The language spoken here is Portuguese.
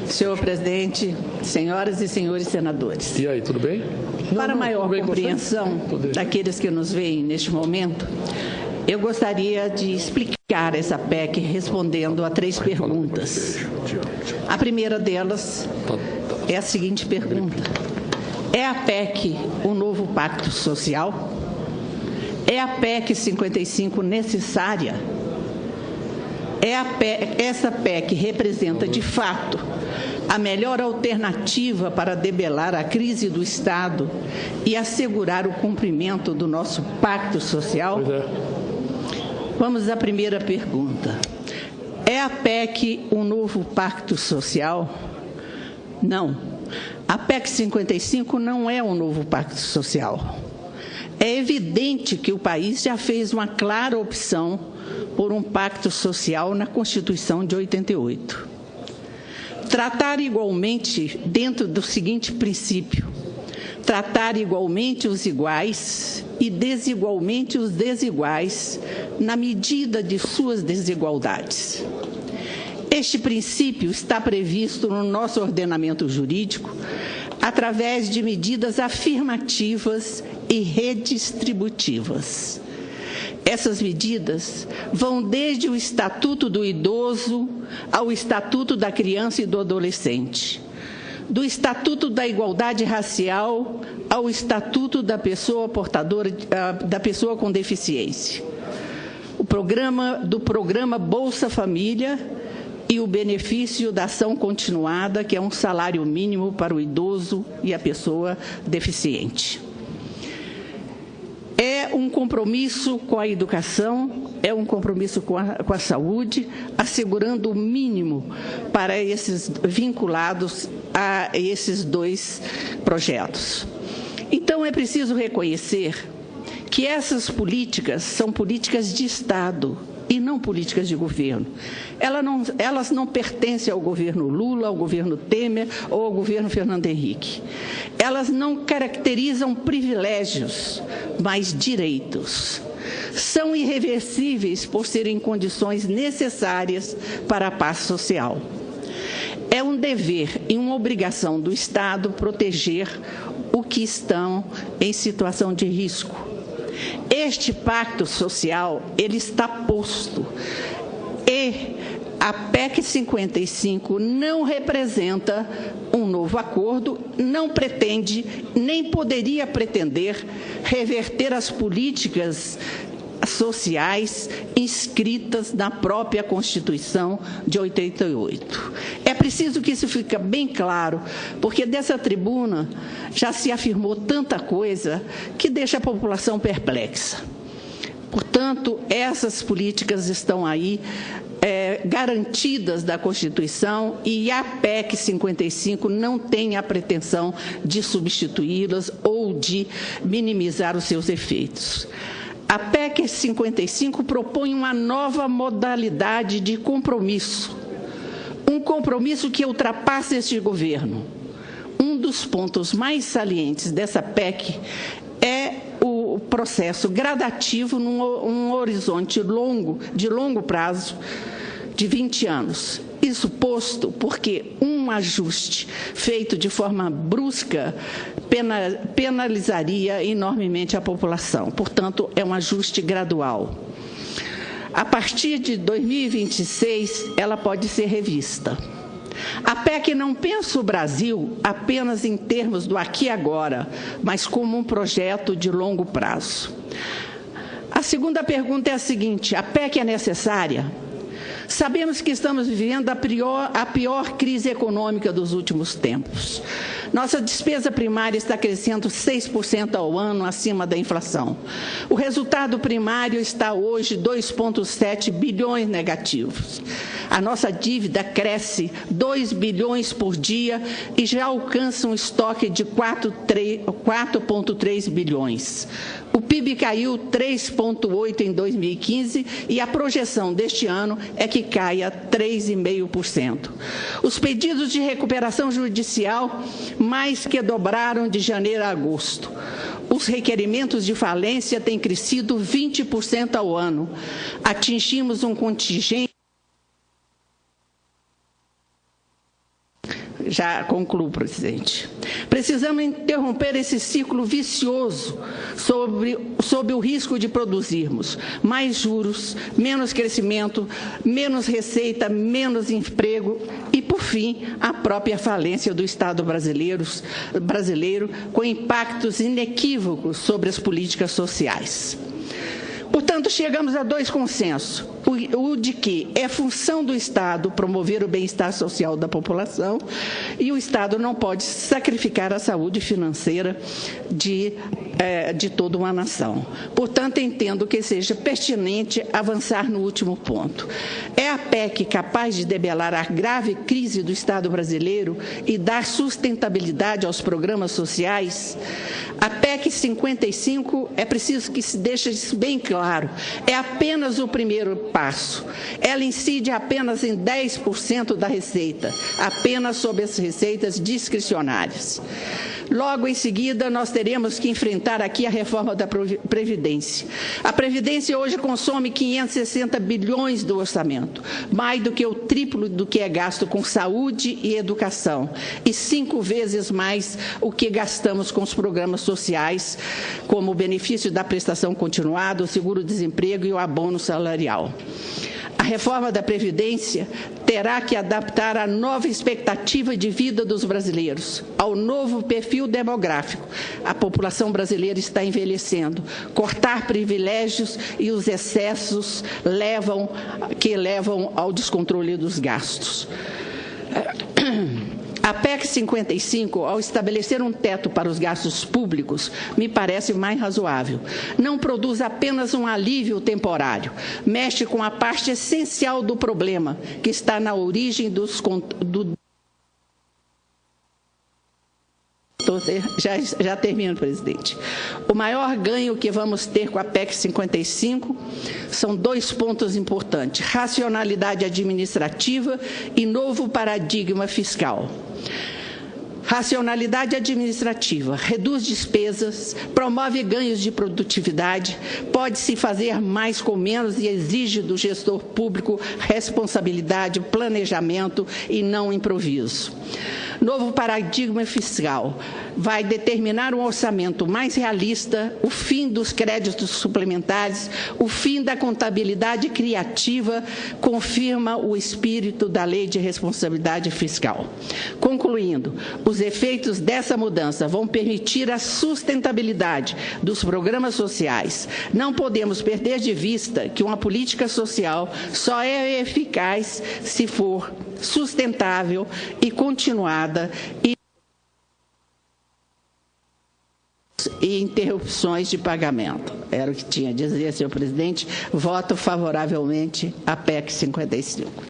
Senhor presidente, senhoras e senhores senadores. E aí, tudo bem? Para maior compreensão daqueles que nos veem neste momento, eu gostaria de explicar essa PEC respondendo a 3 perguntas. A primeira delas é a seguinte pergunta: é a PEC o novo pacto social? É a PEC 55 necessária? Essa PEC representa, de fato, a melhor alternativa para debelar a crise do Estado e assegurar o cumprimento do nosso pacto social? Pois é. Vamos à primeira pergunta. É a PEC um novo pacto social? Não. A PEC 55 não é um novo pacto social. É evidente que o país já fez uma clara opção por um pacto social na Constituição de 88. Tratar igualmente dentro do seguinte princípio: tratar igualmente os iguais e desigualmente os desiguais na medida de suas desigualdades. Este princípio está previsto no nosso ordenamento jurídico através de medidas afirmativas e redistributivas. Essas medidas vão desde o Estatuto do Idoso ao Estatuto da Criança e do Adolescente, do Estatuto da Igualdade Racial ao Estatuto da Pessoa com Deficiência, do programa Bolsa Família e o benefício da ação continuada, que é um salário mínimo para o idoso e a pessoa deficiente. É um compromisso com a educação, é um compromisso com a saúde, assegurando o mínimo para esses vinculados a esses 2 projetos. Então, é preciso reconhecer que essas políticas são políticas de Estado e não políticas de governo. Elas não pertencem ao governo Lula, ao governo Temer ou ao governo Fernando Henrique. Elas não caracterizam privilégios, mas direitos. São irreversíveis por serem condições necessárias para a paz social. É um dever e uma obrigação do Estado proteger os que estão em situação de risco. Este pacto social, ele está posto, e a PEC 55 não representa um novo acordo, não pretende, nem poderia pretender reverter as políticas sociais inscritas na própria Constituição de 88. É preciso que isso fique bem claro, porque dessa tribuna já se afirmou tanta coisa que deixa a população perplexa. Portanto, essas políticas estão aí garantidas da Constituição, e a PEC 55 não tem a pretensão de substituí-las ou de minimizar os seus efeitos. A PEC 55 propõe uma nova modalidade de compromisso, um compromisso que ultrapassa este governo. Um dos pontos mais salientes dessa PEC é o processo gradativo num horizonte de longo prazo, de 20 anos. Isso posto porque um ajuste feito de forma brusca penalizaria enormemente a população. Portanto, é um ajuste gradual. A partir de 2026, ela pode ser revista. A PEC não pensa o Brasil apenas em termos do aqui e agora, mas como um projeto de longo prazo. A segunda pergunta é a seguinte: a PEC é necessária? Sabemos que estamos vivendo a pior crise econômica dos últimos tempos. Nossa despesa primária está crescendo 6% ao ano, acima da inflação. O resultado primário está hoje 2,7 bilhões negativos. A nossa dívida cresce 2 bilhões por dia e já alcança um estoque de 4,3 bilhões. O PIB caiu 3,8% em 2015 e a projeção deste ano é que caia 3,5%. Os pedidos de recuperação judicial mais que dobraram de janeiro a agosto. Os requerimentos de falência têm crescido 20% ao ano. Atingimos um contingente Já concluo, presidente. Precisamos interromper esse ciclo vicioso sob o risco de produzirmos mais juros, menos crescimento, menos receita, menos emprego e, por fim, a própria falência do Estado brasileiro com impactos inequívocos sobre as políticas sociais. Portanto, chegamos a dois consensos. O de que é função do Estado promover o bem-estar social da população e o Estado não pode sacrificar a saúde financeira de toda uma nação. Portanto, entendo que seja pertinente avançar no último ponto. É a PEC capaz de debelar a grave crise do Estado brasileiro e dar sustentabilidade aos programas sociais? A PEC 55, é preciso que se deixe isso bem claro, é apenas o primeiro passo. Ela incide apenas em 10% da receita, apenas sobre as receitas discricionárias. Logo em seguida, nós teremos que enfrentar aqui a reforma da Previdência. A Previdência hoje consome 560 bilhões do orçamento, mais do que o triplo do que é gasto com saúde e educação, e 5 vezes mais o que gastamos com os programas sociais, como o benefício da prestação continuada, o seguro-desemprego e o abono salarial. A reforma da Previdência terá que adaptar a nova expectativa de vida dos brasileiros, ao novo perfil demográfico. A população brasileira está envelhecendo. Cortar privilégios e os excessos que levam ao descontrole dos gastos. A PEC 55, ao estabelecer um teto para os gastos públicos, me parece mais razoável. Não produz apenas um alívio temporário, mexe com a parte essencial do problema, que está na origem Já termino, presidente. O maior ganho que vamos ter com a PEC 55 são 2 pontos importantes: racionalidade administrativa e novo paradigma fiscal. Racionalidade administrativa, reduz despesas, promove ganhos de produtividade, pode-se fazer mais com menos e exige do gestor público responsabilidade, planejamento e não improviso. Novo paradigma fiscal vai determinar um orçamento mais realista, o fim dos créditos suplementares, o fim da contabilidade criativa, confirma o espírito da Lei de Responsabilidade Fiscal. Concluindo, os efeitos dessa mudança vão permitir a sustentabilidade dos programas sociais. Não podemos perder de vista que uma política social só é eficaz se for sustentável e continuada e interrupções de pagamento. Era o que tinha a dizer, senhor presidente. Voto favoravelmente à PEC 55.